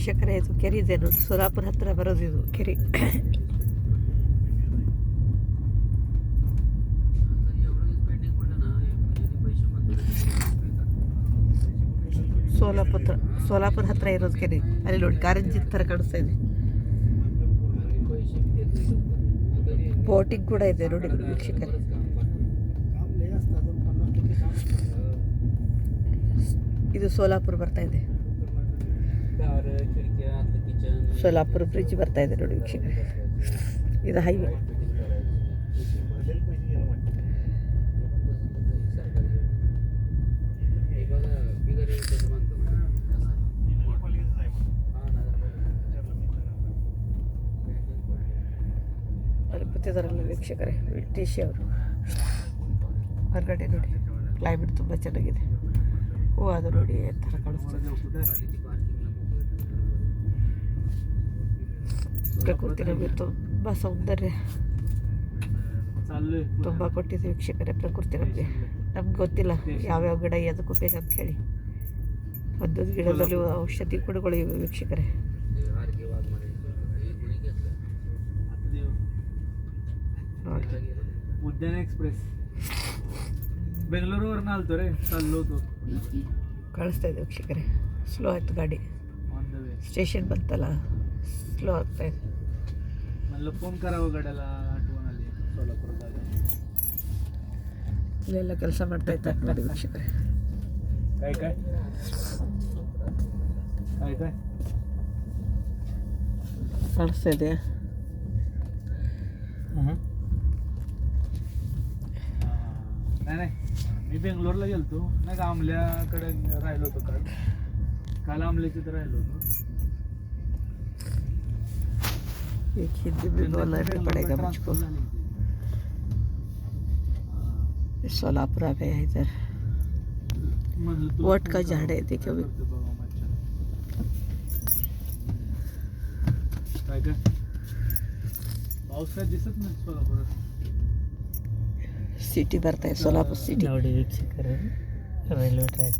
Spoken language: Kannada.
ವೀಕ್ಷಕರೇ, ಇದು ಕೆರೆ ಇದೆ ನೋಡಿ, ಸೋಲಾಪುರ ಹತ್ರ ಬರೋದು ಇದು ಕೆರೆ. ಸೋಲಾಪುರ ಹತ್ರ ಇರೋದು ಕೆರೆ. ಅಲ್ಲಿ ನೋಡಿ ಕಾರಂಜಿ ಥರ ಕಾಣಿಸ್ತಾ ಇದೆ. ಬೋಟಿಂಗ್ ಕೂಡ ಇದೆ ನೋಡಿ ವೀಕ್ಷಕರೇ. ಇದು ಸೋಲಾಪುರ ಬರ್ತಾ ಇದೆ. ಸೋಲಾಪುರ ಬ್ರಿಡ್ಜ್ ಬರ್ತಾ ಇದೆ ನೋಡಿ ವೀಕ್ಷಕರೇ. ಇದು ಹೈವೇ. ಅಲ್ಲಿ ಕೂತಿದಾರಲ್ಲ ವೀಕ್ಷಕರೇ, ಬ್ರಿಟಿಷ್ ಅವರು. ಹೊರಗಡೆ ನೋಡಿ ಕ್ಲೈಮೇಟ್ ತುಂಬ ಚೆನ್ನಾಗಿದೆ. ಹೂ ಅದು ನೋಡಿ ಥರ ಕಾಣಿಸ್ತದೆ. ಪ್ರಕೃತಿ ನಮಗೆ ತುಂಬ ಸೌಂದರ್ಯ ತುಂಬ ಕೊಟ್ಟಿದೆ ವೀಕ್ಷಕರೇ. ಪ್ರಕೃತಿ ನಮ್ಗೆ ಗೊತ್ತಿಲ್ಲ ಯಾವ್ಯಾವ ಗಿಡ ಅದಕ್ಕೆ ಉಪಯೋಗ ಅಂತ ಹೇಳಿ. ಒಂದೊಂದು ಗಿಡದಲ್ಲಿ ಔಷಧಿ ಗುಣಗಳು ಇವೆ ವೀಕ್ಷಕರೇ. ನೋಡಿ ಉದ್ಯಾನ ಎಕ್ಸ್ಪ್ರೆಸ್ ಬೆಂಗಳೂರುವರೆಗೆ ಆಲ್ತೋರೆ ಅಲ್ಲೋದು ಕಾಣಿಸ್ತಾ ಇದೆ ವೀಕ್ಷಕರೇ. ಸ್ಲೋ ಆಯ್ತು ಗಾಡಿ, ಸ್ಟೇಷನ್ ಬಂತಲ್ಲ, ಸ್ಲೋ ಆಗ್ತಾ ಇದೆ. ಫೋನ್ ಕರಾವ ಗಡೆಲ್ಲ ಆಟೋನಲ್ಲಿ ಸೋಲಾಪುರದಾಗ ಇಲ್ಲೆಲ್ಲ ಕೆಲಸ ಮಾಡ್ತಾ ಇದ್ದಾರೆ ನೋಡಿ ವೀಕ್ಷಕರೇ. ಕಾಯ್ ಕಾಯ್ ಕಾಯ್ ಕಾಯ್ ಕಾಣಿಸ್ತಾ ಇದೆಯಾ? नाही मी बेंगलोरला गेलतो नाही का, आमल्याकडे राहिलो होतो काल आमल्याची तर राहिलो होतो. एक हिंदी में बोलना भी पड़ेगा मुझको. सोलापुर में है इधर वट का झाड़ है, देखो भी. काय काय पावसाळ्यात दिसत नाही सोलापुरात. ಸಿಟಿ ಬರ್ತಾ ಇದೆ, ಸೋಲಾಪುರ ಸಿಟಿ. ನೋಡಿ ವೀಕ್ಷಕರೇ, ರೈಲ್ವೆ ಟ್ರ್ಯಾಕ್